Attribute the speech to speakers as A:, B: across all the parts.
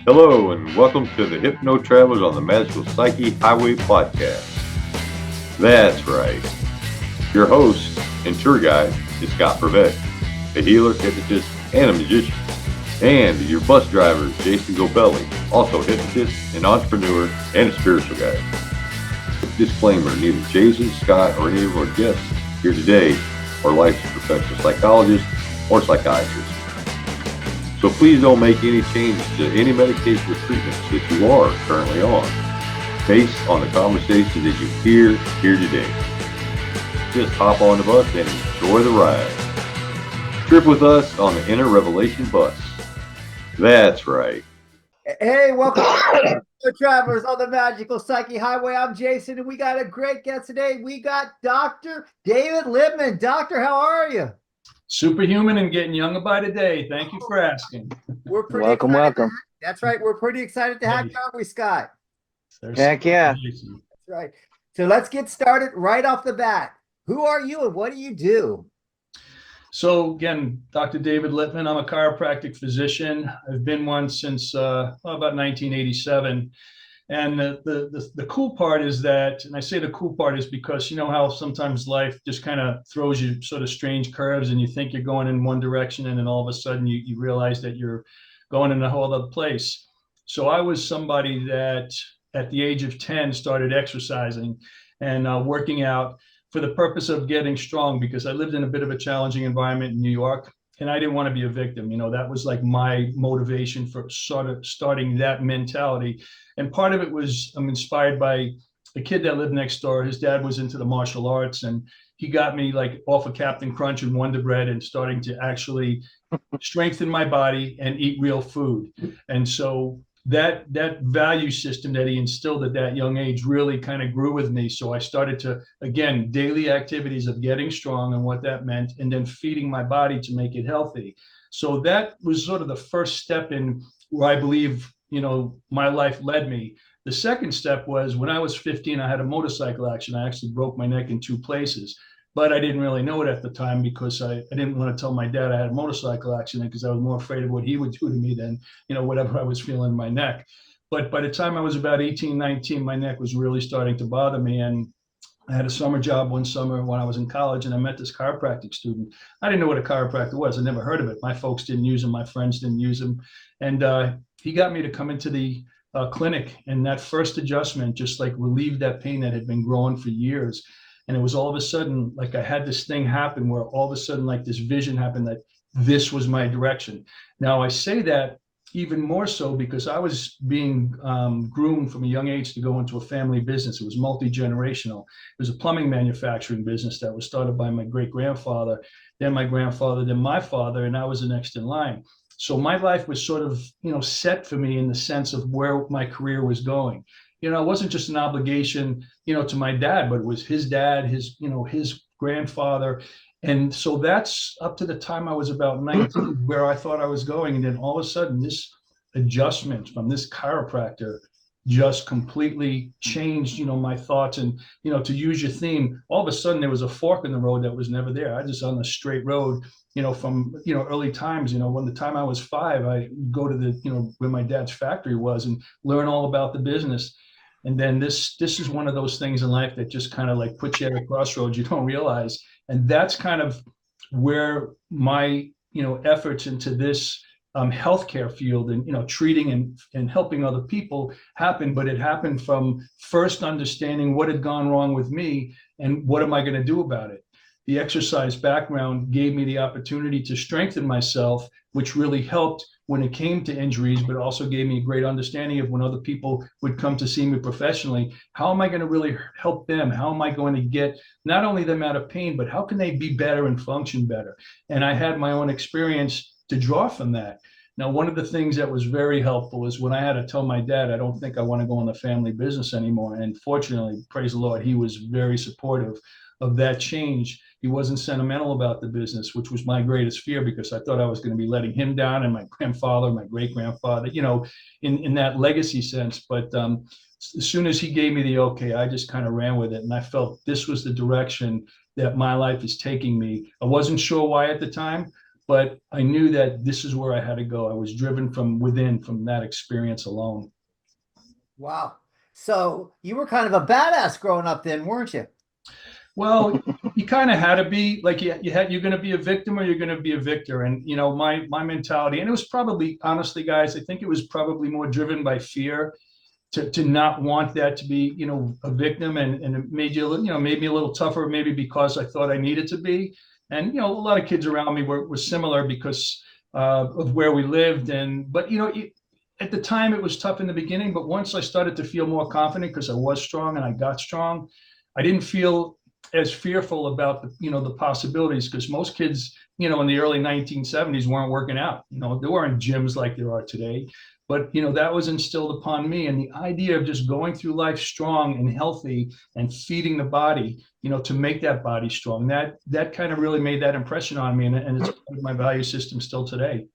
A: Hello, and welcome to the Hypno Travelers on the Magical Psyche Highway podcast. That's right. Your host and tour guide is Scott Prevett, a healer, hypnotist, and a magician. And your bus driver is Jason Gobelli, also a hypnotist, an entrepreneur, and a spiritual guide. Disclaimer, neither Jason, Scott, or any of our guests here today are licensed professional psychologists or psychiatrists. So please don't make any changes to any medication or treatments that you are currently on based on the conversation that you hear here today. Just hop on the bus and enjoy the ride. Trip with us on the Inner Revelation bus. That's right.
B: Hey, welcome to Travelers on the Magical Psyche Highway. I'm Jason, and we got a great guest today. We got Dr. David Lipman. Doctor, how are you?
C: Superhuman and getting younger by the day. Thank you for asking.
B: We're pretty
D: Welcome.
B: That's right. We're pretty excited to have you, aren't we, Scott?
D: Heck yeah.
B: That's right. So let's get started right off the bat. Who are you and what do you do?
C: So again, Dr. David Lipman, I'm a chiropractic physician. I've been one since about 1987. And the cool part is that, and I say the cool part is because you know how sometimes life just kind of throws you sort of strange curves and you think you're going in one direction and then all of a sudden you realize that you're going in a whole other place. So I was somebody that at the age of 10 started exercising and working out for the purpose of getting strong because I lived in a bit of a challenging environment in New York. And I didn't want to be a victim. You know, that was like my motivation for sort of starting that mentality. And part of it was I'm inspired by a kid that lived next door. His dad was into the martial arts and he got me like off of Captain Crunch and Wonder Bread and starting to actually strengthen my body and eat real food. And so that value system that he instilled at that young age really kind of grew with me. So I started to, again, daily activities of getting strong and what that meant, and then feeding my body to make it healthy. So that was sort of the first step in where I believe, you know, my life led me. The second step was when I was 15, I had a motorcycle accident. I actually broke my neck in two places. But I didn't really know it at the time because I didn't want to tell my dad I had a motorcycle accident because I was more afraid of what he would do to me than, you know, whatever I was feeling in my neck. But by the time I was about 18, 19, my neck was really starting to bother me. And I had a summer job one summer when I was in college and I met this chiropractic student. I didn't know what a chiropractor was. I never heard of it. My folks didn't use them. My friends didn't use them. And he got me to come into the clinic, and that first adjustment just like relieved that pain that had been growing for years. And it was all of a sudden, like I had this thing happen where all of a sudden, like this vision happened that this was my direction. Now I say that even more so because I was being groomed from a young age to go into a family business. It was multi-generational. It was a plumbing manufacturing business that was started by my great-grandfather, then my grandfather, then my father, and I was the next in line. So my life was sort of, you know, set for me in the sense of where my career was going. You know, it wasn't just an obligation, you know, to my dad, but it was his dad, his, you know, his grandfather. And so that's up to the time I was about 19 where I thought I was going. And then all of a sudden this adjustment from this chiropractor just completely changed, you know, my thoughts. And, you know, to use your theme, all of a sudden there was a fork in the road that was never there. I just on the straight road, you know, from, you know, early times, you know, when the time I was 5, I go to the, you know, where my dad's factory was and learn all about the business. And then this is one of those things in life that just kind of like puts you at a crossroads you don't realize. And that's kind of where my, you know, efforts into this healthcare field and, you know, treating and helping other people happen. But it happened from first understanding what had gone wrong with me and what am I going to do about it. The exercise background gave me the opportunity to strengthen myself, which really helped when it came to injuries, but also gave me a great understanding of when other people would come to see me professionally, how am I going to really help them? How am I going to get not only them out of pain, but how can they be better and function better? And I had my own experience to draw from that. Now, one of the things that was very helpful is when I had to tell my dad, I don't think I want to go in the family business anymore. And fortunately, praise the Lord, he was very supportive of that change. He wasn't sentimental about the business, which was my greatest fear because I thought I was going to be letting him down and my grandfather, my great-grandfather, you know, in that legacy sense. But as soon as he gave me the okay, I just kind of ran with it. And I felt this was the direction that my life is taking me. I wasn't sure why at the time, but I knew that this is where I had to go. I was driven from within, from that experience alone.
B: Wow. So you were kind of a badass growing up then, weren't you?
C: Well, you kind of had to be like you're going to be a victim or you're going to be a victor. And my mentality, and it was probably, honestly, guys, I think it was probably more driven by fear to not want that to be, a victim, and it made made me a little tougher, maybe because I thought I needed to be. And a lot of kids around me were similar because of where we lived. But at the time it was tough in the beginning, but once I started to feel more confident because I was strong and I got strong, I didn't feel as fearful about the possibilities, because most kids in the early 1970s weren't working out. There weren't gyms like there are today, but that was instilled upon me. And the idea of just going through life strong and healthy and feeding the body to make that body strong, that kind of really made that impression on me, and it's part of my value system still today.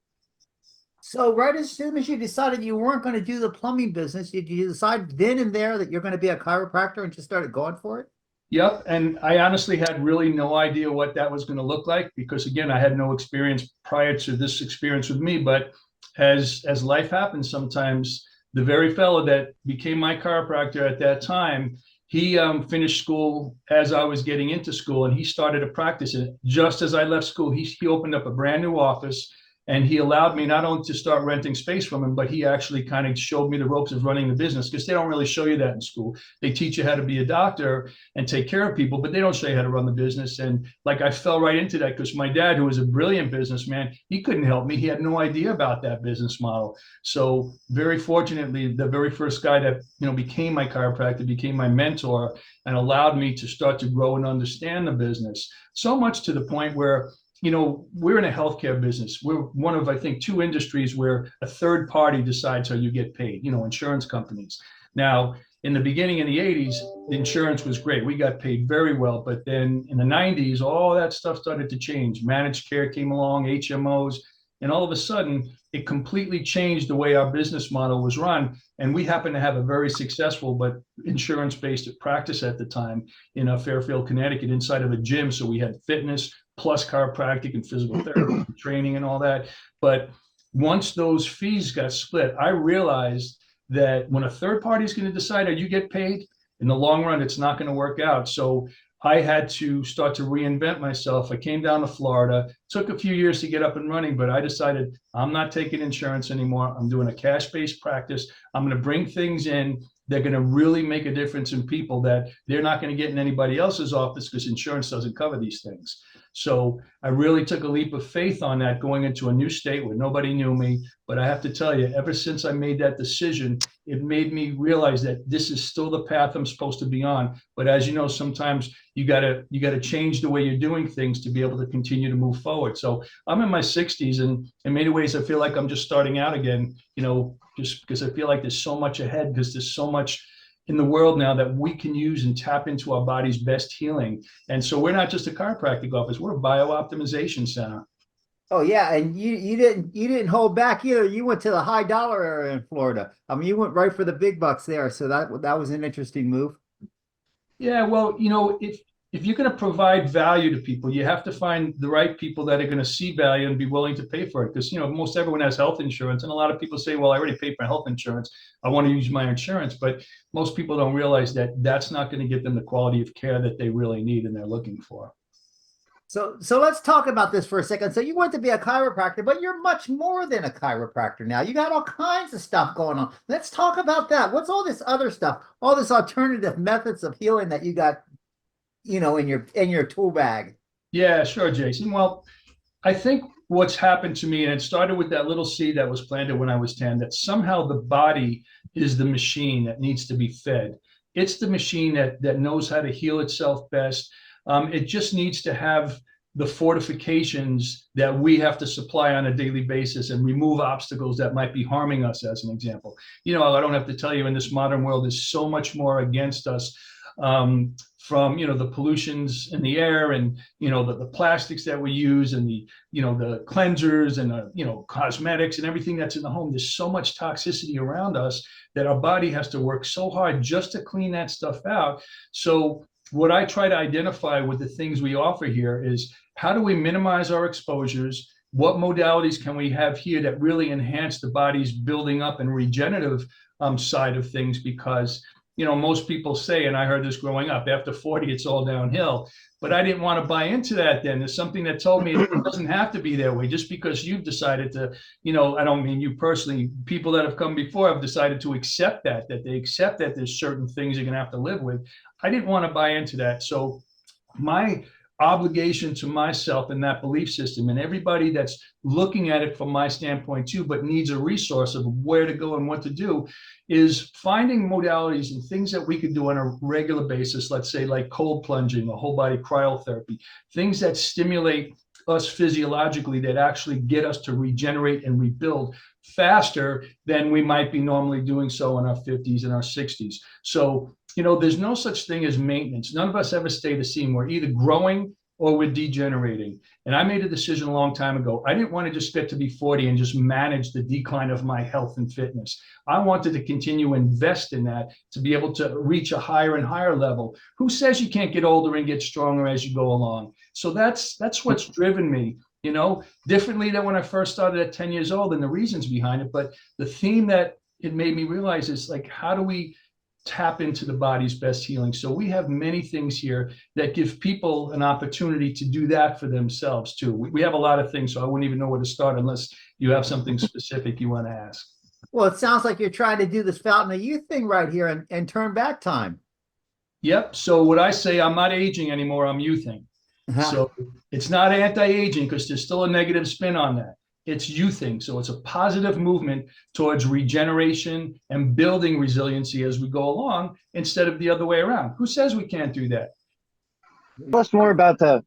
B: So right as soon as you decided you weren't going to do the plumbing business, did you decide then and there that you're going to be a chiropractor and just started going for it?
C: Yep. And I honestly had really no idea what that was going to look like, because again, I had no experience prior to this experience with me. But as life happens, sometimes the very fellow that became my chiropractor at that time, he finished school as I was getting into school, and he started a practice. And just as I left school, he opened up a brand new office. And he allowed me not only to start renting space from him, but he actually kind of showed me the ropes of running the business, because they don't really show you that in school. They teach you how to be a doctor and take care of people, but they don't show you how to run the business. And like, I fell right into that, because my dad, who was a brilliant businessman, he couldn't help me. He had no idea about that business model. So very fortunately, the very first guy that became my chiropractor, became my mentor, and allowed me to start to grow and understand the business. So much to the point where we're in a healthcare business. We're one of, I think, two industries where a third party decides how you get paid, insurance companies. Now, in the beginning in the 80s, the insurance was great. We got paid very well. But then in the 90s, all that stuff started to change. Managed care came along, HMOs, and all of a sudden, it completely changed the way our business model was run. And we happened to have a very successful but insurance-based practice at the time in Fairfield, Connecticut, inside of a gym. So we had fitness plus chiropractic and physical therapy training and all that. But once those fees got split, I realized that when a third party is going to decide how you get paid, in the long run, it's not going to work out. So I had to start to reinvent myself. I came down to Florida. Took a few years to get up and running, but I decided I'm not taking insurance anymore. I'm doing a cash-based practice. I'm going to bring things in. They're going to really make a difference in people that they're not going to get in anybody else's office, because insurance doesn't cover these things. So I really took a leap of faith on that, going into a new state where nobody knew me. But I have to tell you, ever since I made that decision, it made me realize that this is still the path I'm supposed to be on. But as you know, sometimes you gotta change the way you're doing things to be able to continue to move forward. So I'm in my 60s, and in many ways, I feel like I'm just starting out again, just because I feel like there's so much ahead, because there's so much in the world now that we can use and tap into our body's best healing. And so we're not just a chiropractic office, we're a biooptimization center.
B: Oh yeah, and you didn't hold back either. You went to the high dollar area in Florida. I mean, you went right for the big bucks there. So that was an interesting move.
C: Yeah, well, if you're going to provide value to people, you have to find the right people that are going to see value and be willing to pay for it. Because most everyone has health insurance, and a lot of people say, "Well, I already paid for health insurance. I want to use my insurance." But most people don't realize that that's not going to get them the quality of care that they really need and they're looking for.
B: So let's talk about this for a second. So you went to be a chiropractor, but you're much more than a chiropractor now. You got all kinds of stuff going on. Let's talk about that. What's all this other stuff? All this alternative methods of healing that you got, in your tool bag?
C: Yeah, sure, Jason. Well, I think what's happened to me, and it started with that little seed that was planted when I was 10, that somehow the body is the machine that needs to be fed. It's the machine that knows how to heal itself best. It just needs to have the fortifications that we have to supply on a daily basis and remove obstacles that might be harming us, as an example. I don't have to tell you, in this modern world, there's so much more against us, from the pollutions in the air, and the plastics that we use, and the cleansers, and cosmetics and everything that's in the home. There's so much toxicity around us that our body has to work so hard just to clean that stuff out. So what I try to identify with the things we offer here is, how do we minimize our exposures? what modalities can we have here that really enhance the body's building up and regenerative side of things? Because, most people say, and I heard this growing up, after 40, it's all downhill. But I didn't want to buy into that then. There's something that told me it doesn't have to be that way. Just because you've decided to, I don't mean you personally, people that have come before have decided to accept that they accept that there's certain things you're going to have to live with. I didn't want to buy into that. So my obligation to myself in that belief system, and everybody that's looking at it from my standpoint too, but needs a resource of where to go and what to do, is finding modalities and things that we could do on a regular basis. Let's say like cold plunging, or whole body cryotherapy, things that stimulate us physiologically, that actually get us to regenerate and rebuild faster than we might be normally doing so in our 50s and our 60s. So, there's no such thing as maintenance. None of us ever stay the same. We're either growing or we're degenerating. And I made a decision a long time ago. I didn't want to just get to be 40 and just manage the decline of my health and fitness. I wanted to continue to invest in that, to be able to reach a higher and higher level. Who says you can't get older and get stronger as you go along? So that's what's driven me, differently than when I first started at 10 years old, and the reasons behind it. But the theme that it made me realize is, like, how do we tap into the body's best healing? So we have many things here that give people an opportunity to do that for themselves too. We have a lot of things, so I wouldn't even know where to start unless you have something specific you want to ask.
B: Well, it sounds like you're trying to do this fountain of youth thing right here and turn back time.
C: Yep. So what I say, I'm not aging anymore, I'm youthing. So it's not anti-aging, because there's still a negative spin on that. It's youthing. So it's a positive movement towards regeneration and building resiliency as we go along, instead of the other way around. Who says we can't do that?
D: Tell us more about the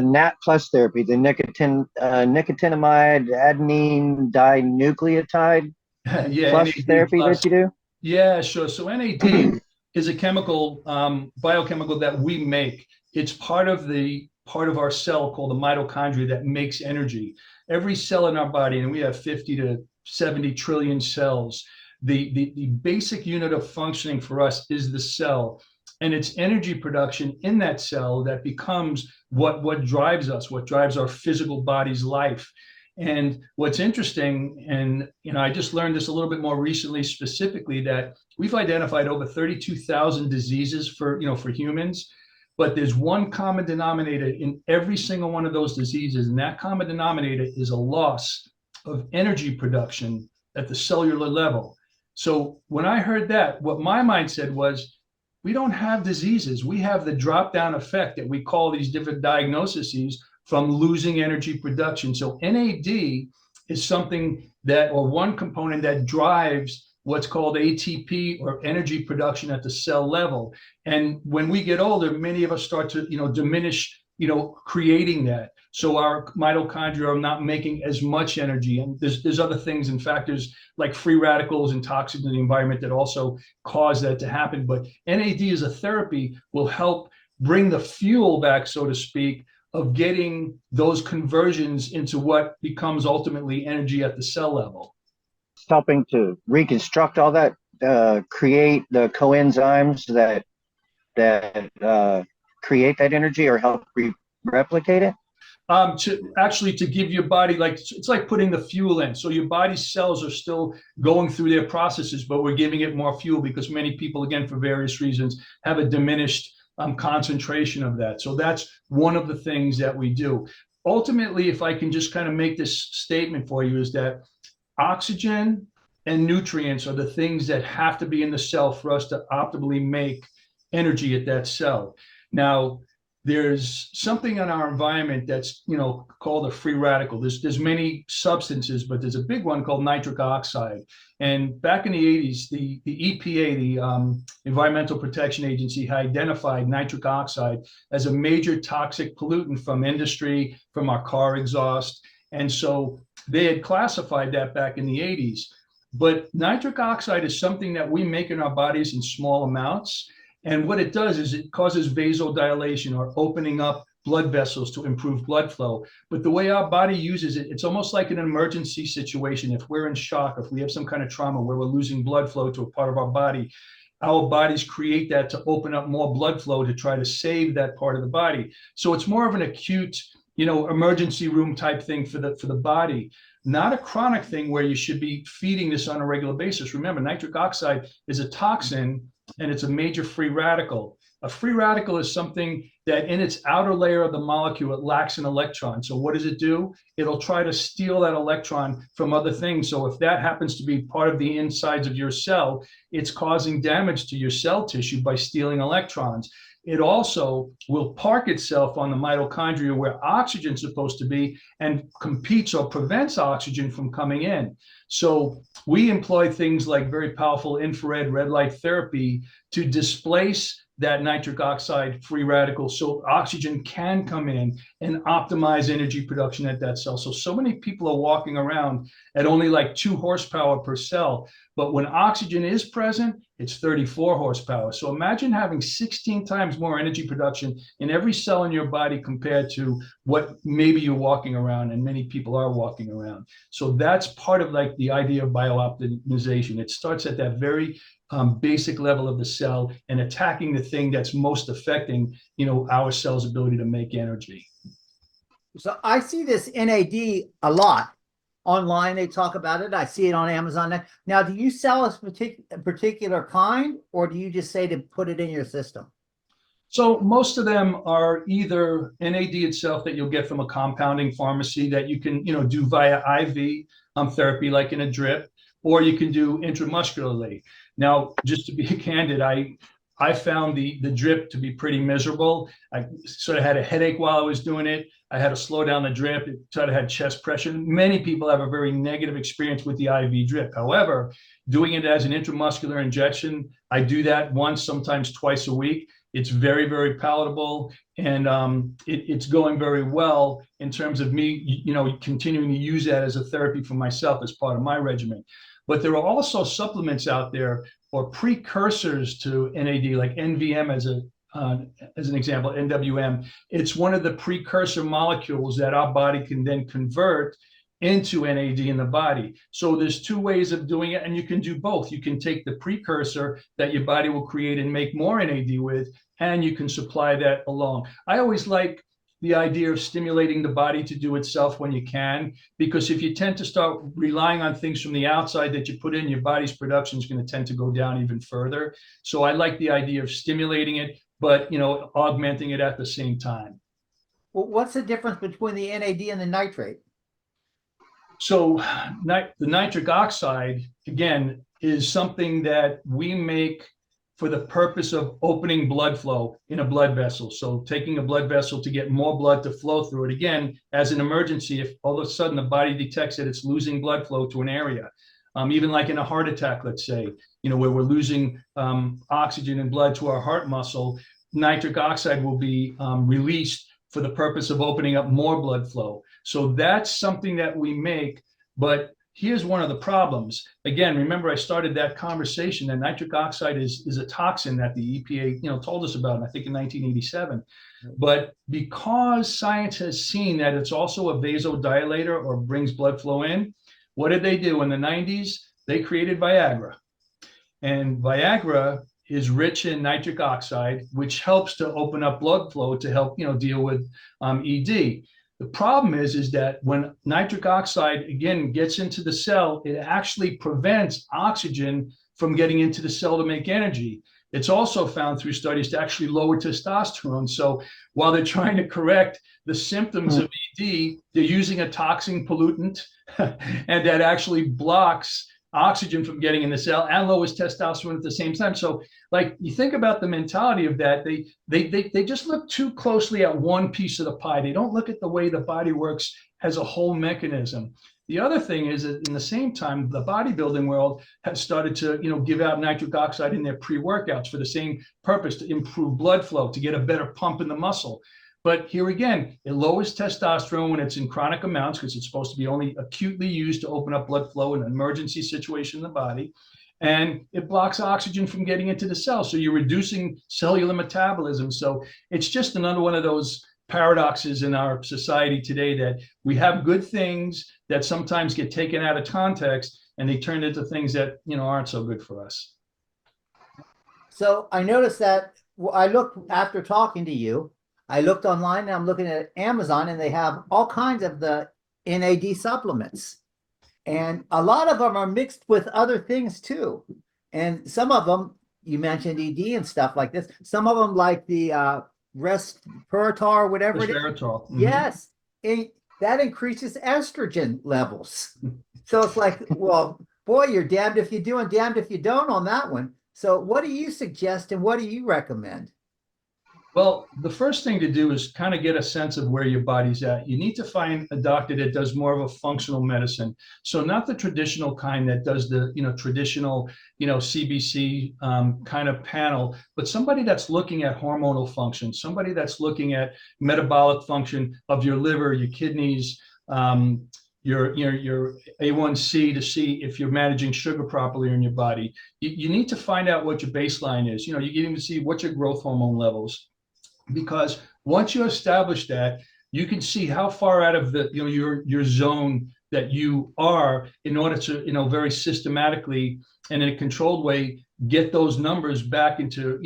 D: NAT plus therapy, the nicotinamide adenine dinucleotide plus therapy that you do.
C: Yeah, sure. So NAD is a chemical, biochemical that we make. It's part of our cell called the mitochondria that makes energy. Every cell in our body, and we have 50 to 70 trillion cells, the basic unit of functioning for us is the cell, and it's energy production in that cell that becomes what drives us, what drives our physical body's life. And what's interesting, and I just learned this a little bit more recently, specifically, that we've identified over 32,000 diseases for humans. But there's one common denominator in every single one of those diseases, and that common denominator is a loss of energy production at the cellular level. So when I heard that, what my mind said was, we don't have diseases. We have the drop-down effect that we call these different diagnoses from losing energy production. So NAD is something that, or one component that drives what's called ATP, or energy production at the cell level. And when we get older, many of us start to, diminish, creating that. So our mitochondria are not making as much energy. And there's other things and factors like free radicals and toxins in the environment that also cause that to happen. But NAD as a therapy will help bring the fuel back, so to speak, of getting those conversions into what becomes ultimately energy at the cell level.
D: Helping to reconstruct all that, create the coenzymes that create that energy, or help replicate it.
C: To give your body, it's like putting the fuel in. So your body's cells are still going through their processes, but we're giving it more fuel, because many people, again, for various reasons, have a diminished concentration of that. So that's one of the things that we do. Ultimately, if I can just kind of make this statement for you, is that oxygen and nutrients are the things that have to be in the cell for us to optimally make energy at that cell. Now, there's something in our environment that's, called a free radical. There's many substances, but there's a big one called nitric oxide. And back in the 80s, the EPA, the Environmental Protection Agency, had identified nitric oxide as a major toxic pollutant from industry, from our car exhaust. And so they had classified that back in the 80s. But nitric oxide is something that we make in our bodies in small amounts. And what it does is it causes vasodilation, or opening up blood vessels to improve blood flow. But the way our body uses it, it's almost like an emergency situation. If we're in shock, if we have some kind of trauma where we're losing blood flow to a part of our bodies create that to open up more blood flow to try to save that part of the body. So it's more of an acute emergency room type thing for the body, not a chronic thing where you should be feeding this on a regular basis. Remember, nitric oxide is a toxin and it's a major free radical. A free radical is something that in its outer layer of the molecule, it lacks an electron. So what does it do? It'll try to steal that electron from other things. So if that happens to be part of the insides of your cell, it's causing damage to your cell tissue by stealing electrons. It also will park itself on the mitochondria where oxygen's supposed to be and competes or prevents oxygen from coming in. So we employ things like very powerful infrared red light therapy to displace that nitric oxide free radical so oxygen can come in and optimize energy production at that cell. So many people are walking around at only like 2 horsepower per cell, but when oxygen is present, it's 34 horsepower. So imagine having 16 times more energy production in every cell in your body compared to what maybe you're walking around, and many people are walking around. So that's part of like the idea of biooptimization. It starts at that very basic level of the cell and attacking the thing that's most affecting, our cell's ability to make energy.
B: So I see this NAD a lot online. They talk about it. I see it on Amazon. Now, do you sell a particular kind, or do you just say to put it in your system?
C: So most of them are either NAD itself that you'll get from a compounding pharmacy that you can, do via IV therapy, like in a drip, or you can do intramuscularly. Now, just to be candid, I found the drip to be pretty miserable. I sort of had a headache while I was doing it. I had to slow down the drip. It sort of had chest pressure. Many people have a very negative experience with the IV drip. However, doing it as an intramuscular injection, I do that once, sometimes twice a week. It's very, very palatable, and it's going very well in terms of me, continuing to use that as a therapy for myself as part of my regimen. But there are also supplements out there or precursors to NAD, like NVM as an example, NWM. It's one of the precursor molecules that our body can then convert into NAD in the body. So there's 2 ways of doing it, and you can do both. You can take the precursor that your body will create and make more NAD with, and you can supply that along. I always like the idea of stimulating the body to do itself when you can, because if you tend to start relying on things from the outside that you put in, your body's production is going to tend to go down even further. So I like the idea of stimulating it, but augmenting it at the same time.
B: Well, what's the difference between the NAD and the nitrate?
C: So the nitric oxide, again, is something that we make for the purpose of opening blood flow in a blood vessel. So taking a blood vessel to get more blood to flow through it. Again, as an emergency, if all of a sudden the body detects that it's losing blood flow to an area, even like in a heart attack, let's say, where we're losing oxygen and blood to our heart muscle, nitric oxide will be released for the purpose of opening up more blood flow. So that's something that we make, but here's one of the problems. Again, remember I started that conversation that nitric oxide is a toxin that the EPA, told us about, I think in 1987. But because science has seen that it's also a vasodilator or brings blood flow in, what did they do in the 90s? They created Viagra. And Viagra is rich in nitric oxide, which helps to open up blood flow to help, deal with ED. The problem is that when nitric oxide, again, gets into the cell, it actually prevents oxygen from getting into the cell to make energy. It's also found through studies to actually lower testosterone. So while they're trying to correct the symptoms of ED, they're using a toxin pollutant and that actually blocks oxygen from getting in the cell and lowers testosterone at the same time. So like you think about the mentality of that, they just look too closely at one piece of the pie. They don't look at the way the body works as a whole mechanism. The other thing is that in the same time, the bodybuilding world has started to, give out nitric oxide in their pre-workouts for the same purpose, to improve blood flow, to get a better pump in the muscle. But here again, it lowers testosterone when it's in chronic amounts, because it's supposed to be only acutely used to open up blood flow in an emergency situation in the body. And it blocks oxygen from getting into the cell. So you're reducing cellular metabolism. So it's just another one of those paradoxes in our society today, that we have good things that sometimes get taken out of context and they turn into things that, aren't so good for us.
B: So I noticed that I looked after talking to you, I looked online and I'm looking at Amazon and they have all kinds of the NAD supplements. And a lot of them are mixed with other things too. And some of them, you mentioned ED and stuff like this. Some of them like the Respiritor, whatever it is.
C: Resveratrol. Mhm.
B: Yes, that increases estrogen levels. So it's like, well, boy, you're damned if you do and damned if you don't on that one. So what do you suggest and what do you recommend?
C: Well, the first thing to do is kind of get a sense of where your body's at. You need to find a doctor that does more of a functional medicine. So not the traditional kind that does the, traditional, CBC kind of panel, but somebody that's looking at hormonal function, somebody that's looking at metabolic function of your liver, your kidneys, your A1C to see if you're managing sugar properly in your body. You need to find out what your baseline is. You need to see what's your growth hormone levels. Because once you establish that, you can see how far out of the your zone that you are in order to very systematically and in a controlled way get those numbers back into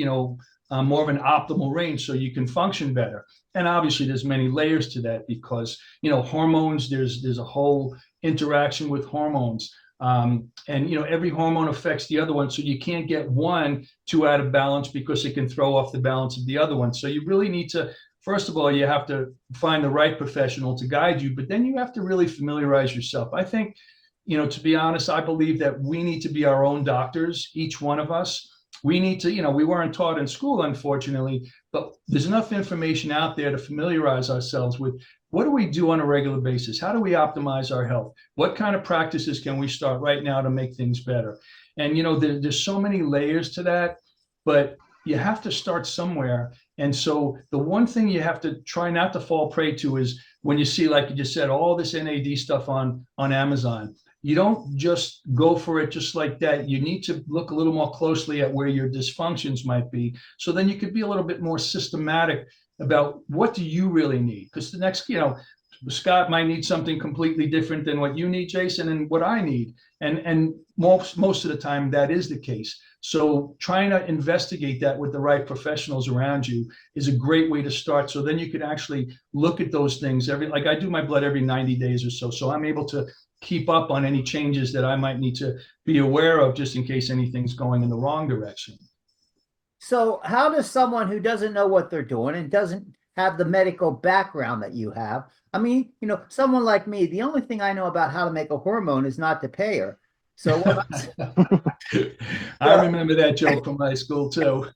C: more of an optimal range so you can function better. And obviously there's many layers to that because hormones, there's a whole interaction with hormones. And every hormone affects the other one, so you can't get one too out of balance because it can throw off the balance of the other one. So you really need to, first of all, you have to find the right professional to guide you, but then you have to really familiarize yourself. I think, to be honest, I believe that we need to be our own doctors, each one of us. We need to, we weren't taught in school, unfortunately, but there's enough information out there to familiarize ourselves with what do we do on a regular basis? How do we optimize our health? What kind of practices can we start right now to make things better? And, there's so many layers to that, but you have to start somewhere. And so the one thing you have to try not to fall prey to is when you see, like you just said, all this NAD stuff on Amazon. You don't just go for it just like that. You need to look a little more closely at where your dysfunctions might be. So then you could be a little bit more systematic about what do you really need? Because the next, Scott might need something completely different than what you need, Jason, and what I need. And most of the time that is the case. So trying to investigate that with the right professionals around you is a great way to start. So then you can actually look at those things like I do my blood every 90 days or so. So I'm able to keep up on any changes that I might need to be aware of just in case anything's going in the wrong direction.
B: So how does someone who doesn't know what they're doing and doesn't have the medical background that you have, I mean, someone like me, the only thing I know about how to make a hormone is not to pay her. So
C: I remember that joke from high school too.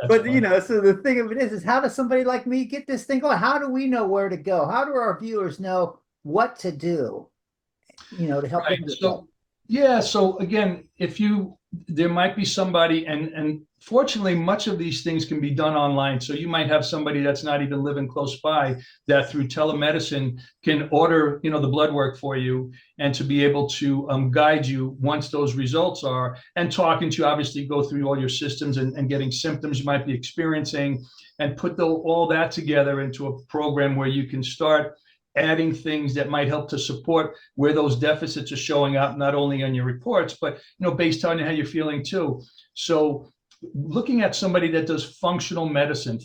B: But so the thing of it is how does somebody like me get this thing going? How do we know where to go? How do our viewers know what to do? To help them.
C: So again, there might be somebody, and fortunately, much of these things can be done online. So you might have somebody that's not even living close by that through telemedicine can order, the blood work for you and to be able to guide you once those results are, and talking to you, obviously go through all your systems and getting symptoms you might be experiencing and put all that together into a program where you can start adding things that might help to support where those deficits are showing up, not only on your reports, but based on how you're feeling too. So looking at somebody that does functional medicine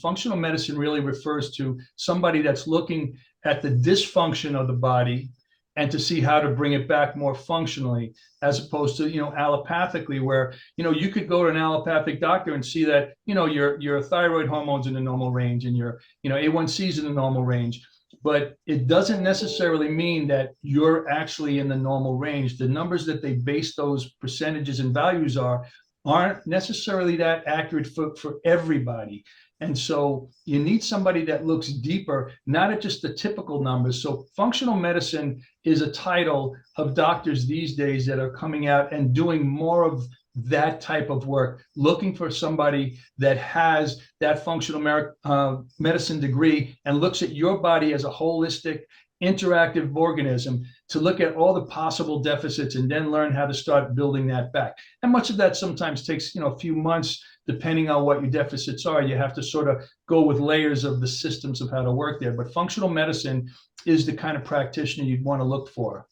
C: really refers to somebody that's looking at the dysfunction of the body and to see how to bring it back more functionally, as opposed to allopathically, where you could go to an allopathic doctor and see that your thyroid hormones in the normal range and your A1C's in the normal range. But it doesn't necessarily mean that you're actually in the normal range. The numbers that they base those percentages and values aren't necessarily that accurate for everybody. And so you need somebody that looks deeper, not at just the typical numbers. So functional medicine is a title of doctors these days that are coming out and doing more of that type of work, looking for somebody that has that functional medicine degree and looks at your body as a holistic, interactive organism to look at all the possible deficits and then learn how to start building that back. And much of that sometimes takes, a few months, depending on what your deficits are. You have to sort of go with layers of the systems of how to work there. But functional medicine is the kind of practitioner you'd want to look for.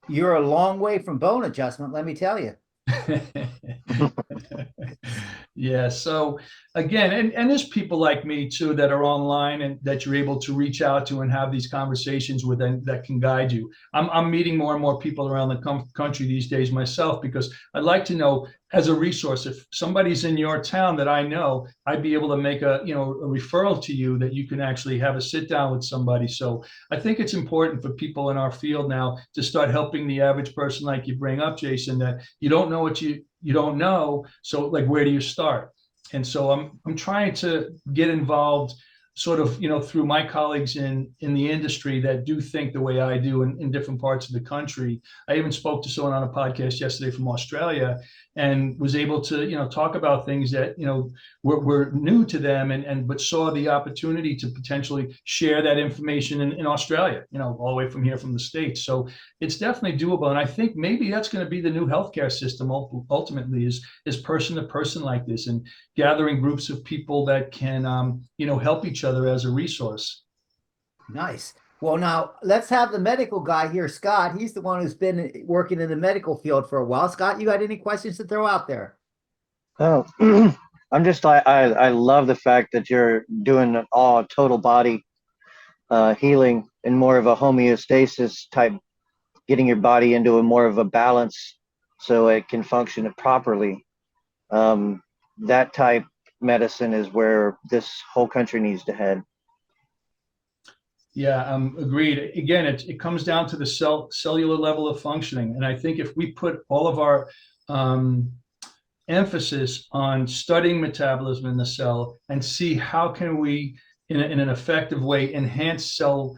B: You're a long way from bone adjustment, let me tell you.
C: Yeah. So again, and there's people like me too that are online and that you're able to reach out to and have these conversations with, and that can guide you. I'm meeting more and more people around the country these days myself, because I'd like to know, as a resource, if somebody's in your town that I know, I'd be able to make a referral to you that you can actually have a sit down with somebody. So I think it's important for people in our field now to start helping the average person, like you bring up, Jason, that you don't know what you don't know. So like, where do you start? And so I'm trying to get involved sort of, through my colleagues in the industry that do think the way I do in different parts of the country. I even spoke to someone on a podcast yesterday from Australia, and was able to, talk about things that, were new to them, but saw the opportunity to potentially share that information in Australia, all the way from here, from the States. So it's definitely doable. And I think maybe that's going to be the new healthcare system ultimately, is person to person like this, and gathering groups of people that can, help each other as a resource.
B: Nice. Well, now let's have the medical guy here, Scott. He's the one who's been working in the medical field for a while. Scott, you got any questions to throw out there?
D: Oh, I love the fact that you're doing all total body healing and more of a homeostasis type, getting your body into a more of a balance so it can function properly. That type medicine is where this whole country needs to head.
C: Yeah, agreed. Again, it comes down to the cellular level of functioning. And I think if we put all of our emphasis on studying metabolism in the cell, and see how can we, in an effective way, enhance cell,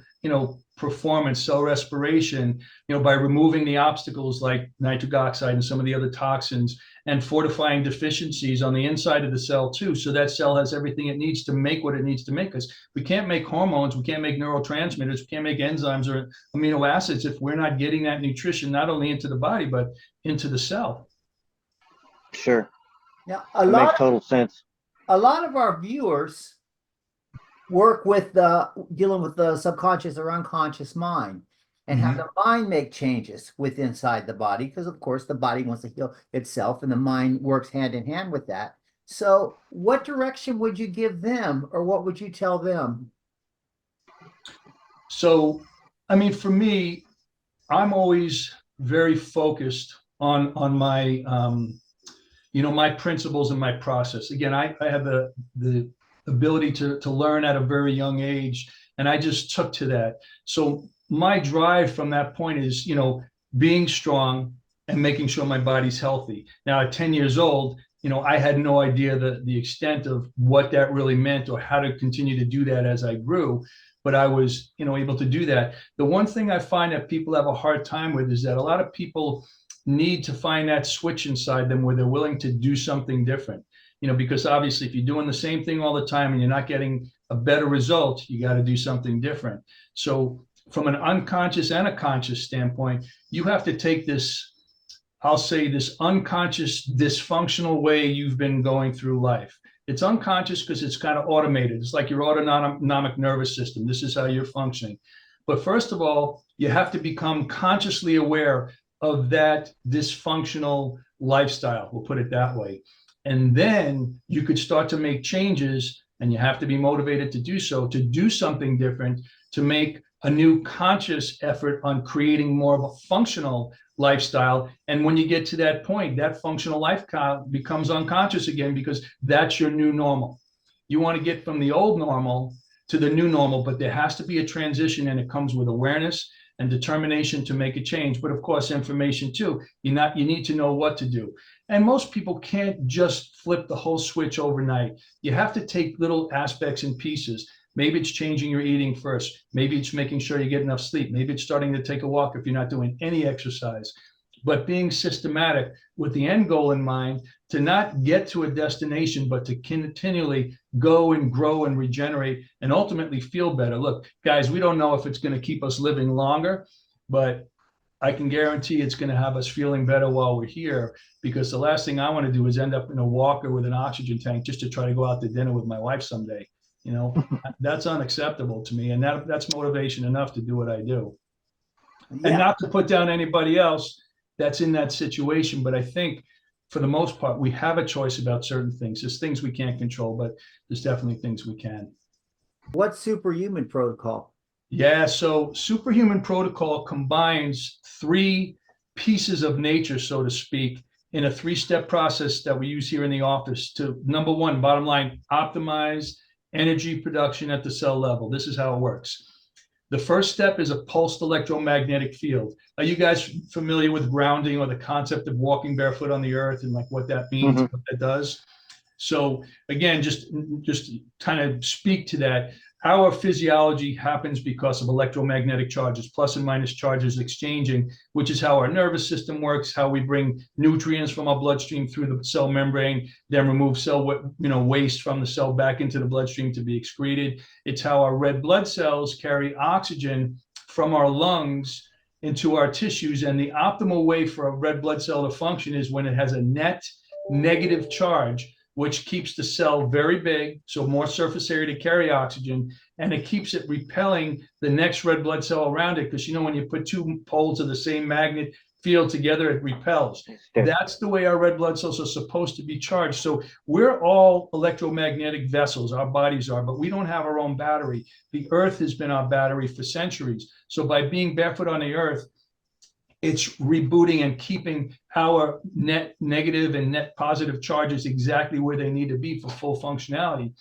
C: performance, cell respiration, by removing the obstacles like nitric oxide and some of the other toxins, and fortifying deficiencies on the inside of the cell too, so that cell has everything it needs to make what it needs to make. Because we can't make hormones, we can't make neurotransmitters, we can't make enzymes or amino acids if we're not getting that nutrition not only into the body but into the cell.
D: Sure.
B: Now,
D: makes total sense.
B: A lot of our viewers work with dealing with the subconscious or unconscious mind, and have the mind make changes inside the body, because of course the body wants to heal itself, and the mind works hand in hand with that. So what direction would you give them, or what would you tell them?
C: So, I mean, for me, I'm always very focused on my my principles and my process. Again, I had the ability to learn at a very young age, and I just took to that. So my drive from that point is, being strong and making sure my body's healthy. Now at 10 years old, I had no idea the extent of what that really meant, or how to continue to do that as I grew, but I was, able to do that. The one thing I find that people have a hard time with is that a lot of people need to find that switch inside them where they're willing to do something different. Because obviously if you're doing the same thing all the time and you're not getting a better result, you got to do something different. So from an unconscious and a conscious standpoint, you have to take this, I'll say, this unconscious, dysfunctional way you've been going through life. It's unconscious because it's kind of automated. It's like your autonomic nervous system. This is how you're functioning. But first of all, you have to become consciously aware of that dysfunctional lifestyle, we'll put it that way. And then you could start to make changes, and you have to be motivated to do so, to do something different, to make a new conscious effort on creating more of a functional lifestyle. And when you get to that point, that functional lifestyle becomes unconscious again, because that's your new normal. You want to get from the old normal to the new normal, but there has to be a transition, and it comes with awareness and determination to make a change. But of course, information too. You need to know what to do. And most people can't just flip the whole switch overnight. You have to take little aspects and pieces. Maybe it's changing your eating first. Maybe it's making sure you get enough sleep. Maybe it's starting to take a walk if you're not doing any exercise. But being systematic with the end goal in mind, to not get to a destination, but to continually go and grow and regenerate and ultimately feel better. Look, guys, we don't know if it's going to keep us living longer, but I can guarantee it's going to have us feeling better while we're here, because the last thing I want to do is end up in a walker with an oxygen tank just to try to go out to dinner with my wife someday. That's unacceptable to me. And that's motivation enough to do what I do. Yeah. And not to put down anybody else that's in that situation. But I think for the most part, we have a choice about certain things. There's things we can't control, but there's definitely things we can.
B: What's superhuman protocol?
C: Yeah, so superhuman protocol combines three pieces of nature, so to speak, in a three-step process that we use here in the office to, number one, bottom line, optimize energy production at the cell level. This is how it works. The first step is a pulsed electromagnetic field. Are you guys familiar with grounding or the concept of walking barefoot on the earth and like what that means, what that does? So again, just kind of speak to that. Our physiology happens because of electromagnetic charges, plus and minus charges exchanging, which is how our nervous system works, how we bring nutrients from our bloodstream through the cell membrane, then remove cell waste from the cell back into the bloodstream to be excreted. It's how our red blood cells carry oxygen from our lungs into our tissues. And the optimal way for a red blood cell to function is when it has a net negative charge, which keeps the cell very big, so more surface area to carry oxygen, and it keeps it repelling the next red blood cell around it, because when you put two poles of the same magnet field together, it repels. That's the way our red blood cells are supposed to be charged. So we're all electromagnetic vessels, our bodies are, but we don't have our own battery. The earth has been our battery for centuries. So by being barefoot on the earth, it's rebooting and keeping our net negative and net positive charges exactly where they need to be for full functionality.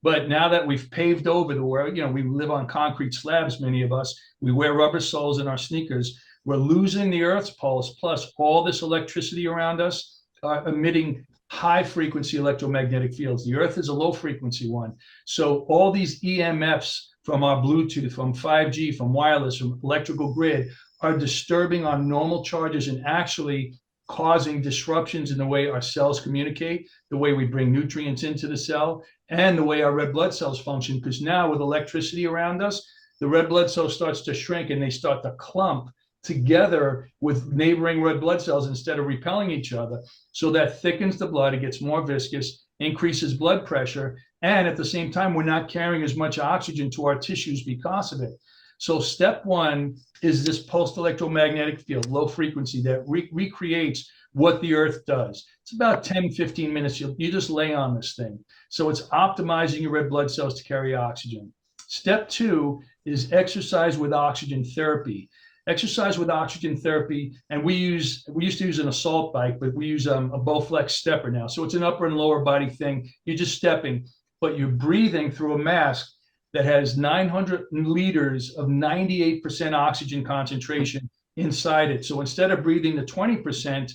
C: But now that we've paved over the world, we live on concrete slabs, many of us, we wear rubber soles in our sneakers, we're losing the Earth's pulse, plus all this electricity around us are emitting high frequency electromagnetic fields. The Earth is a low frequency one. So all these EMFs from our Bluetooth, from 5G, from wireless, from electrical grid, are disturbing our normal charges and actually causing disruptions in the way our cells communicate, the way we bring nutrients into the cell, and the way our red blood cells function. Because now with electricity around us, the red blood cell starts to shrink and they start to clump together with neighboring red blood cells instead of repelling each other. So that thickens the blood, it gets more viscous, increases blood pressure, and at the same time, we're not carrying as much oxygen to our tissues because of it. So step one is this pulsed electromagnetic field, low frequency, that recreates what the earth does. It's about 10, 15 minutes. You just lay on this thing. So it's optimizing your red blood cells to carry oxygen. Step two is exercise with oxygen therapy. Exercise with oxygen therapy, and we used to use an assault bike, but we use a Bowflex stepper now. So it's an upper and lower body thing. You're just stepping, but you're breathing through a mask that has 900 liters of 98% oxygen concentration inside it. So instead of breathing the 20%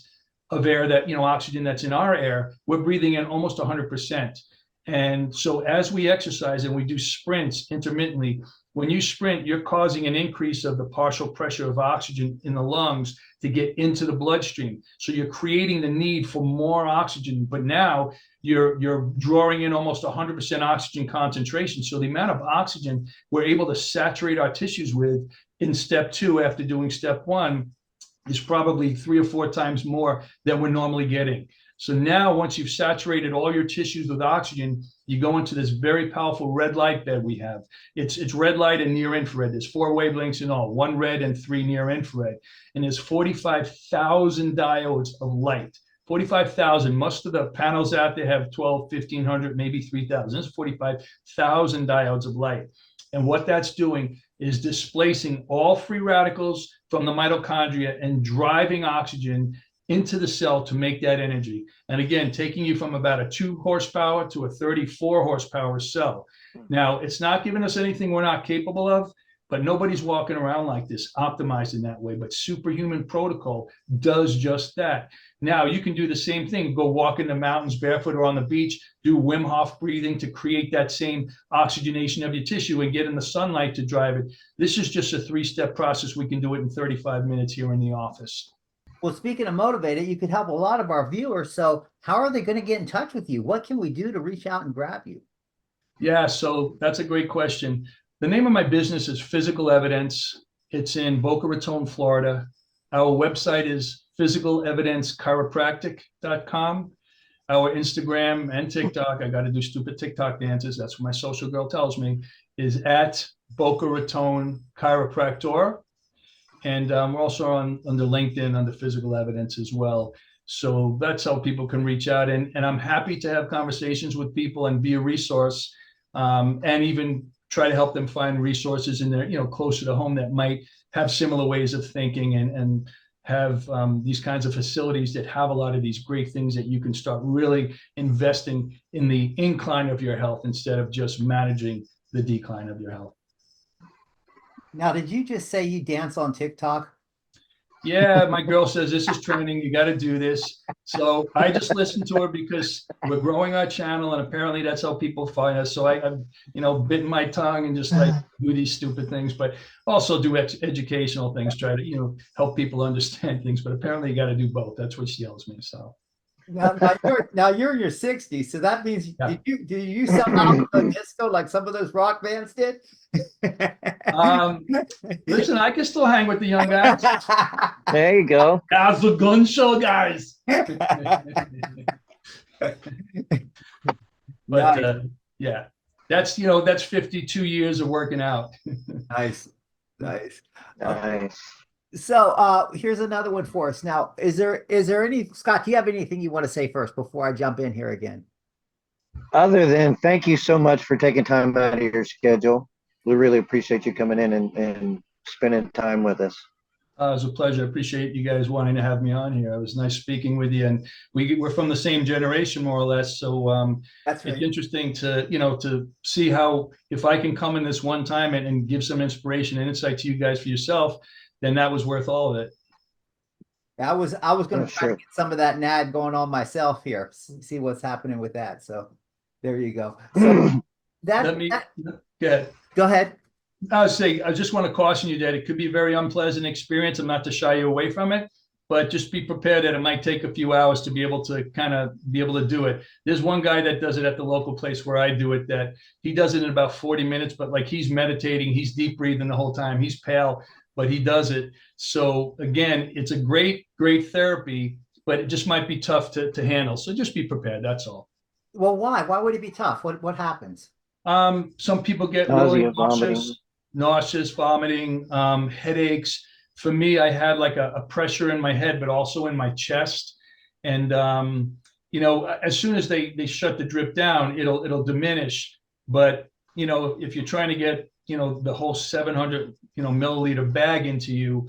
C: of air that, oxygen that's in our air, we're breathing in almost 100%. And so as we exercise and we do sprints intermittently, when you sprint, you're causing an increase of the partial pressure of oxygen in the lungs to get into the bloodstream. So you're creating the need for more oxygen, but now you're drawing in almost 100% oxygen concentration. So the amount of oxygen we're able to saturate our tissues with in step two after doing step one is probably 3 or 4 times more than we're normally getting. So now once you've saturated all your tissues with oxygen, you go into this very powerful red light bed we have. It's red light and near infrared. There's 4 wavelengths in all, 1 red and 3 near infrared. And there's 45,000 diodes of light. 45,000. Most of the panels out there have 12, 1,500, maybe 3,000. There's 45,000 diodes of light. And what that's doing is displacing all free radicals from the mitochondria and driving oxygen into the cell to make that energy. And again, taking you from about a 2 horsepower to a 34 horsepower cell. Now, it's not giving us anything we're not capable of, but nobody's walking around like this, optimized in that way. But superhuman protocol does just that. Now, you can do the same thing, go walk in the mountains barefoot or on the beach, do Wim Hof breathing to create that same oxygenation of your tissue and get in the sunlight to drive it. This is just a 3-step process. We can do it in 35 minutes here in the office.
B: Well, speaking of motivated, you could help a lot of our viewers. So how are they going to get in touch with you? What can we do to reach out and grab you?
C: Yeah, so that's a great question. The name of my business is Physical Evidence. It's in Boca Raton, Florida. Our website is physicalevidencechiropractic.com. Our Instagram and TikTok, I got to do stupid TikTok dances. That's what my social girl tells me, is at Boca Raton Chiropractor. And we're also under LinkedIn under Physical Evidence as well. So that's how people can reach out. And I'm happy to have conversations with people and be a resource, and even try to help them find resources in their, closer to home that might have similar ways of thinking, and have these kinds of facilities that have a lot of these great things that you can start really investing in the incline of your health instead of just managing the decline of your health.
B: Now, did you just say you dance on TikTok?
C: Yeah, my girl says this is trending. You got to do this. So I just listen to her because we're growing our channel, and apparently that's how people find us. So I've bitten my tongue and just like do these stupid things, but also do educational things, try to help people understand things. But apparently you got to do both. That's what she tells me. So
B: Now you're in your 60s, so that means
C: Yeah.
B: do you use some alcohol disco like some of those rock bands did?
C: Listen, I can still hang with the young guys.
D: There you go.
C: How's the gun show, guys? But yeah, that's 52 years of working out.
B: Nice.
D: Nice.
B: So here's another one for us. Now, is there any, Scott, do you have anything you want to say first before I jump in here again?
D: Other than thank you so much for taking time out of your schedule. We really appreciate you coming in and spending time with us.
C: It was a pleasure. I appreciate you guys wanting to have me on here. It was nice speaking with you, and we're from the same generation, more or less. So
B: That's right.
C: it's interesting to see how, if I can come in this one time and give some inspiration and insight to you guys for yourself, then that was worth all of it.
B: I was going to try
D: Sure.
B: to get some of that NAD going on myself here, see what's happening with that. So there you go. So go ahead.
C: I just want to caution you that it could be a very unpleasant experience, and not to shy you away from it, but just be prepared that it might take a few hours to be able to do it. There's one guy that does it at the local place where I do it, that he does it in about 40 minutes, but like he's meditating, he's deep breathing the whole time. He's pale, but he does it. So again, it's a great therapy, but it just might be tough to handle. So just be prepared. That's all.
B: Well, why? Why would it be tough? What happens?
C: Some people get
D: Nausea,
C: really nauseous, vomiting, headaches. For me, I had like a pressure in my head, but also in my chest. And as soon as they shut the drip down, it'll diminish. But if you're trying to get the whole 700 milliliter bag into you,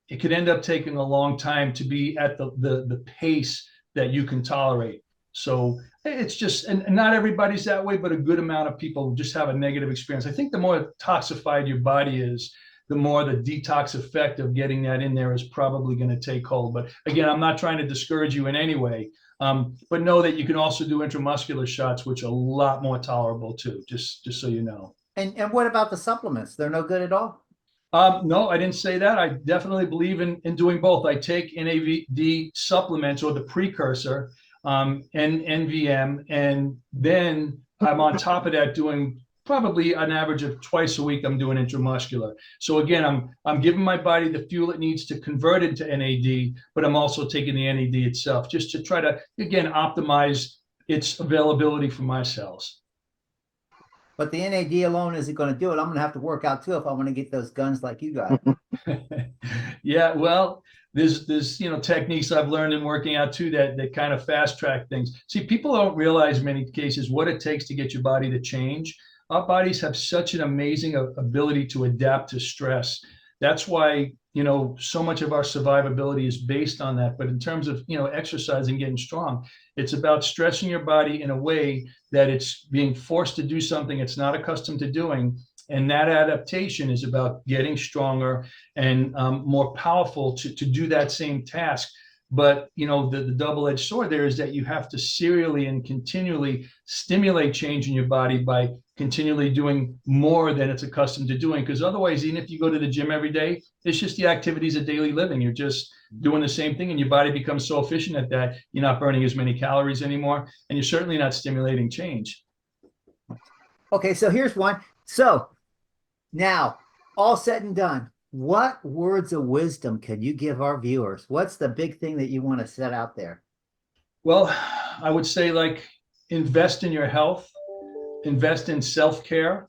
C: it could end up taking a long time to be at the pace that you can tolerate. So it's just, and not everybody's that way, but a good amount of people just have a negative experience. I think the more toxified your body is, the more the detox effect of getting that in there is probably going to take hold. But again, I'm not trying to discourage you in any way, but know that you can also do intramuscular shots, which are a lot more tolerable too, just so you know.
B: And what about the supplements? They're no good at all?
C: No, I didn't say that. I definitely believe in doing both. I take NAD supplements, or the precursor, and NVM, and then I'm on top of that doing probably an average of twice a week. I'm doing intramuscular. So again, I'm giving my body the fuel it needs to convert into NAD, but I'm also taking the NAD itself just to try to, again, optimize its availability for my cells.
B: But the NAD alone isn't going to do it. I'm going to have to work out too if I want to get those guns like you got.
C: Yeah, well, there's techniques I've learned in working out too that kind of fast track things. See, people don't realize in many cases what it takes to get your body to change. Our bodies have such an amazing ability to adapt to stress. That's why so much of our survivability is based on that. But in terms of exercising, getting strong, it's about stressing your body in a way that it's being forced to do something it's not accustomed to doing. And that adaptation is about getting stronger and more powerful to do that same task. But the double-edged sword there is that you have to serially and continually stimulate change in your body by continually doing more than it's accustomed to doing. Because otherwise, even if you go to the gym every day, it's just the activities of daily living. You're just doing the same thing, and your body becomes so efficient at that, you're not burning as many calories anymore, and you're certainly not stimulating change.
B: Okay, so here's one. So now, all said and done, what words of wisdom can you give our viewers? What's the big thing that you want to set out there?
C: Well, I would say, invest in your health, invest in self-care,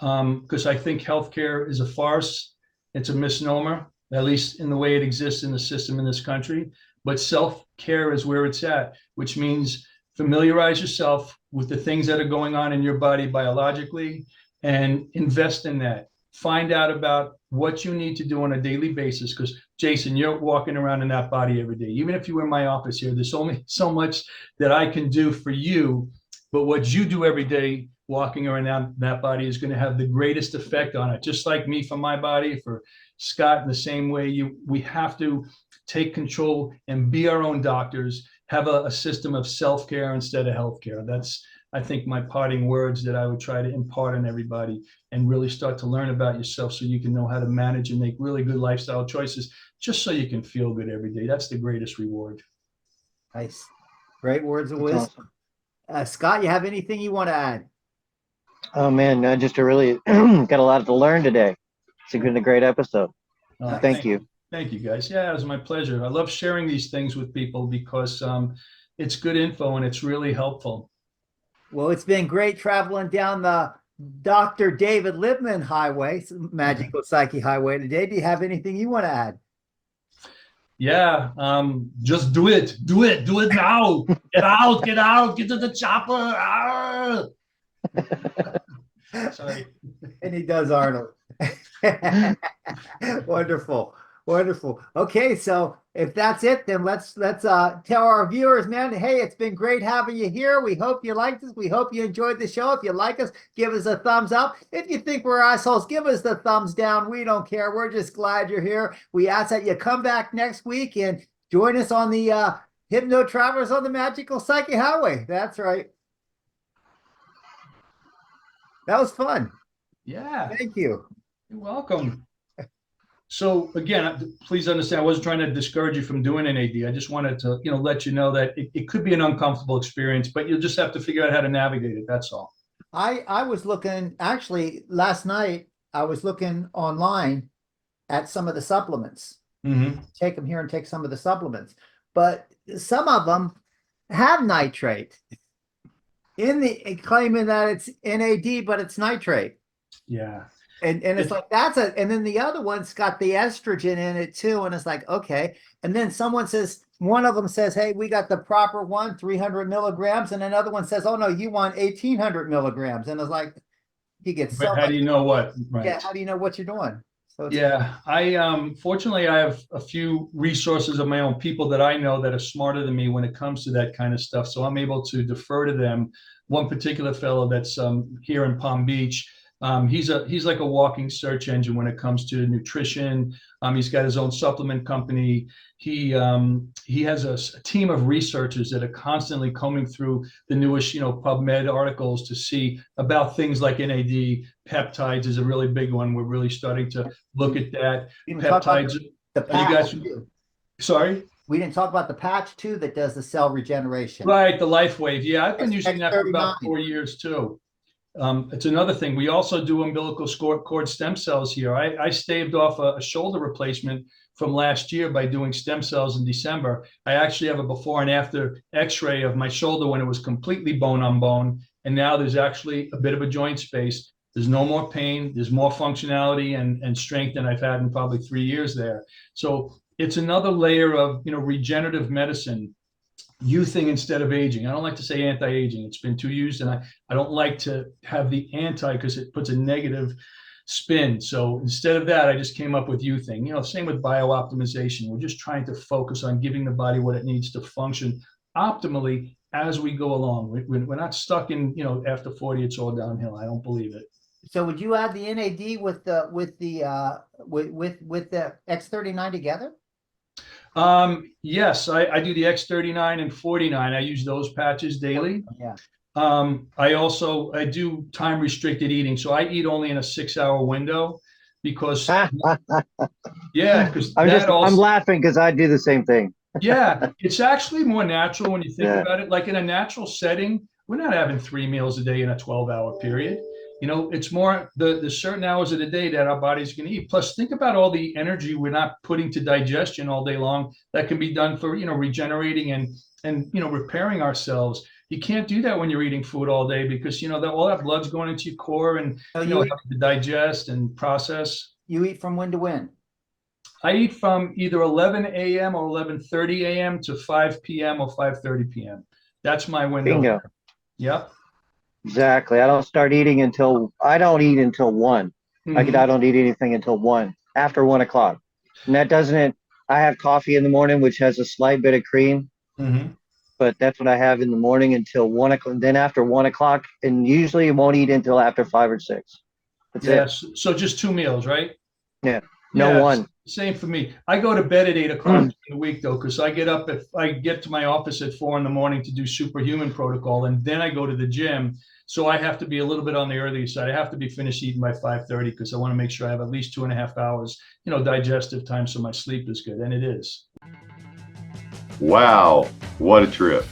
C: because I think healthcare is a farce. It's a misnomer, at least in the way it exists in the system in this country. but self-care is where it's at, which means familiarize yourself with the things that are going on in your body biologically and invest in that. Find out about what you need to do on a daily basis, because Jason, you're walking around in that body every day. Even if you were in my office here, there's only so much that I can do for you, but what you do every day walking around that body is going to have the greatest effect on it. Just like me for my body, for Scott in the same way, we have to take control and be our own doctors, have a system of self-care instead of healthcare. That's, I think, my parting words that I would try to impart on everybody, and really start to learn about yourself so you can know how to manage and make really good lifestyle choices, just so you can feel good every day. That's the greatest reward.
B: Nice. Great words of
D: That's
B: wisdom. Scott, you have anything you want to add?
D: Oh man, I just really got a lot to learn today. It's been a great episode. Thank you.
C: Thank you, guys. Yeah, it was my pleasure. I love sharing these things with people because it's good info and it's really helpful.
B: Well, it's been great traveling down the Dr. David Lipman Highway, Magical Psyche Highway today. Do you have anything you want to add?
C: Yeah, just do it now. Get out, get to the chopper. Ah! Sorry.
B: And he does Arnold. Wonderful. Okay, so if that's it, then let's tell our viewers, man, hey, it's been great having you here. We hope you liked this. We hope you enjoyed the show. If you like us, give us a thumbs up. If you think we're assholes, give us the thumbs down. We don't care. We're just glad you're here. We ask that you come back next week and join us on the Hypno Travelers on the Magical Psyche Highway. That's right. That was fun.
C: Yeah.
B: Thank you.
C: You're welcome. So again, please understand, I wasn't trying to discourage you from doing NAD. I just wanted to, let you know that it could be an uncomfortable experience, but you'll just have to figure out how to navigate it. That's all.
B: I was looking, actually, last night, I was looking online at some of the supplements. Take them here and take some of the supplements. But some of them have nitrate claiming that it's NAD, but it's nitrate.
C: Yeah.
B: And it's like, and then the other one's got the estrogen in it too. And it's like, okay. And then one of them says, hey, we got the proper one, 300 milligrams. And another one says, oh no, you want 1800 milligrams. And it's like, he gets so
C: how do you know what?
B: Right. Yeah. How do you know what you're doing? So
C: yeah, fortunately, I have a few resources of my own, people that I know that are smarter than me when it comes to that kind of stuff. So I'm able to defer to them. One particular fellow that's here in Palm Beach, he's like a walking search engine when it comes to nutrition. He's got his own supplement company. He has a team of researchers that are constantly combing through the newest, PubMed articles to see about things like NAD. Peptides is a really big one. We're really starting to look at that. Peptides.
B: The patch,
C: sorry?
B: We didn't talk about the patch too that does the cell regeneration.
C: Right, the Life Wave. Yeah, I've been using that for about 4 years too. It's another thing. We also do umbilical cord stem cells here. I staved off a shoulder replacement from last year by doing stem cells in December. I actually have a before and after x-ray of my shoulder when it was completely bone on bone. And now there's actually a bit of a joint space. There's no more pain. There's more functionality and strength than I've had in probably 3 years there. So it's another layer of, regenerative medicine. Youthing instead of aging. I don't like to say anti-aging. It's been too used, and I don't like to have the anti because it puts a negative spin. So instead of that, I just came up with youthing. Same with biooptimization. We're just trying to focus on giving the body what it needs to function optimally as we go along. We're not stuck in, after 40, it's all downhill. I don't believe it.
B: So would you add the NAD with the X39 together?
C: Yes, I do the X39 and 49. I use those patches daily.
B: Yeah.
C: I do time restricted eating. So I eat only in a 6-hour window because I'm
D: laughing because I do the same thing.
C: Yeah, it's actually more natural when you think about it. Like in a natural setting, we're not having 3 meals a day in a 12-hour period. It's more the certain hours of the day that our body's going to eat. Plus, think about all the energy we're not putting to digestion all day long that can be done for, regenerating and repairing ourselves. You can't do that when you're eating food all day because, all that blood's going into your core and, having to digest and process.
B: You eat from when to when?
C: I eat from either 11 a.m. or 11:30 a.m. to 5 p.m. or 5:30 p.m. That's my window.
D: Bingo.
C: Yep.
D: Exactly. I don't eat until 1.
C: Mhm.
D: I don't eat anything until 1, after 1 o'clock. And that doesn't, I have coffee in the morning, which has a slight bit of cream,
C: Mhm.
D: but that's what I have in the morning until 1 o'clock. Then after 1 o'clock, and usually won't eat until after 5 or 6. That's it.
C: Yes. So just 2 meals, right?
D: Yeah. No
C: Yeah,
D: one.
C: same for me. I go to bed at 8 o'clock during the week though, because I get to my office at 4 in the morning to do superhuman protocol, and then I go to the gym. So I have to be a little bit on the earlier side. I have to be finished eating by 5:30 because I want to make sure I have at least 2.5 hours, digestive time, so my sleep is good, and it is.
A: Wow, what a trip.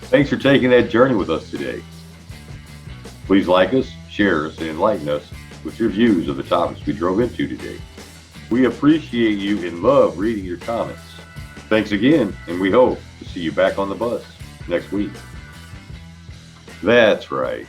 A: Thanks for taking that journey with us today. Please like us, share us, and enlighten us with your views of the topics we drove into today. We appreciate you and love reading your comments. Thanks again, and we hope to see you back on the bus next week. That's right.